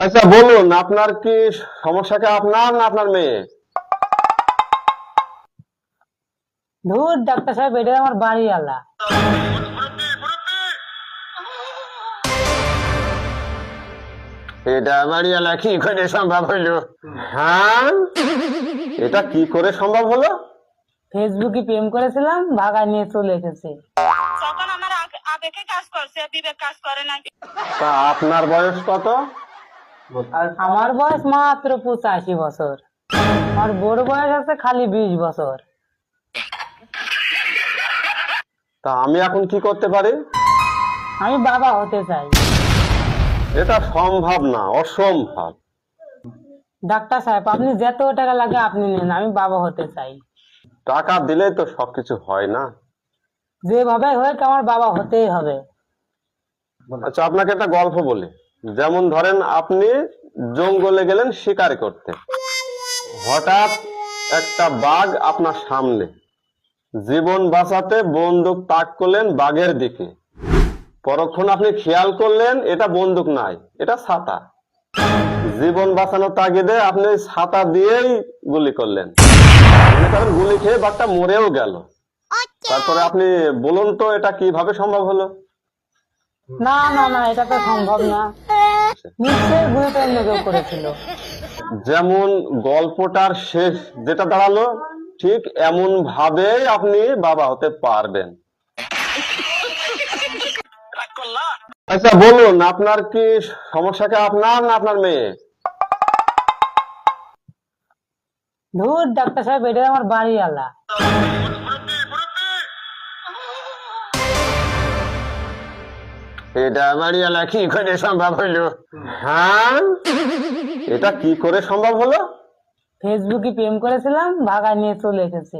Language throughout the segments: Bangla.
আচ্ছা বলুন, আপনার কি সমস্যাটা আপনার না আপনার মেয়ে? ধুর ডাক্তার সাহেব, এটা আমার বাড়িওয়ালা। এটা বাড়িওয়ালা কি করে সম্ভব হলো? হ্যাঁ, এটা কি করে সম্ভব হলো? ফেসবুকে প্রেম করেছিলাম, ভাগায় নিয়ে চলে এসেছে। তখন আমার আবেগে কাজ করছে, বিবেক কাজ করে না। তা আপনার বয়স কত? আমার বয়স মাত্র 85 বছর। আমার বড় বয়স আছে খালি 20 বছর। তা আমি এখন কি করতে পারি? আমি বাবা হতে চাই। এটা সম্ভব না, অসম্ভব। ডাক্তার সাহেব, আপনি যত টাকা লাগে আপনি নেন, আমি বাবা হতে চাই। টাকা দিলেই তো সবকিছু হয় না। যেভাবে হোক আমার বাবা হতেই হবে। আচ্ছা, আপনাকে একটা গল্প বলি। যেমন ধরেন, আপনি জঙ্গলে গেলেন শিকার করতে, হঠাৎ একটা বাঘ আপনার সামনে। জীবন বাঁচাতে বন্দুক তাক করলেন বাঘের দিকে। পরক্ষণ আপনি খেয়াল করলেন এটা বন্দুক নাই, এটা ছাতা। জীবন বাঁচানোর তাগিদে আপনি ছাতা দিয়েই গুলি করলেন। কারণ গুলি খেয়ে বাঘটা মরেও গেল। তারপরে আপনি বলুন তো, এটা কিভাবে সম্ভব হলো? না না না, এটা তো সম্ভব না। নিশ্চয়ই গুলিটা অন্য কেউ করেছিল। যেমন গল্পটার শেষ যেটা দাঁড়ালো, ঠিক এমন ভাবেই আপনি বাবা হতে পারবেন। আচ্ছা বলুন, আপনার কি সমস্যাটা আপনার না আপনার মেয়ে? ধুর ডাক্তার সাহেব, এটা আমার বাড়িওয়ালা। এটা বাড়িওয়ালা কি করে সম্ভব হলো? হ্যাঁ, এটা কি করে সম্ভব হলো? ফেসবুকে প্রেম করেছিলাম, ভাগায় নিয়ে চলে এসেছে।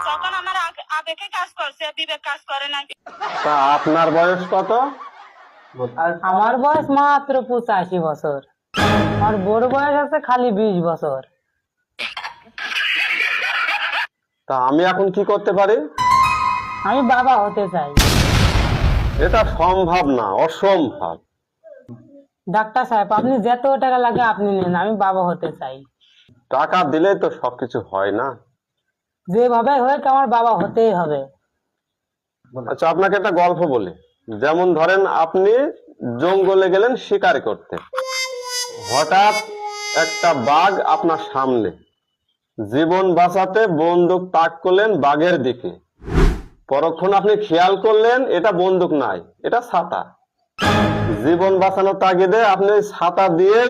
তখন আমার আবেগে কাজ করছে, বিবেক কাজ করে না। তা আপনার বয়স কত? আমার বয়স মাত্র 85 বছর। আমার বড় বয়স আছে খালি 20 বছর। তা আমি এখন কি করতে পারি? আমি বাবা হতে চাই। এটা সম্ভব না, অসম্ভব। ডাক্তার সাহেব, আপনি যত টাকা লাগে আপনি নেন, আমি বাবা হতে চাই। টাকা দিলেই তো সবকিছু হয় না। যেভাবে হোক আমার বাবা হতেই হবে। আচ্ছা, আপনাকে একটা গল্প বলি। যেমন ধরেন, আপনি জঙ্গলে গেলেন শিকার করতে, হঠাৎ একটা বাঘ আপনার সামনে। জীবন বাঁচাতে বন্দুক তাক করলেন বাঘের দিকে। পরক্ষণ আপনি খেয়াল করলেন এটা বন্দুক নাই, এটা ছাতা। জীবন বাঁচানোর তাগিদে আপনি ছাতা দিয়ে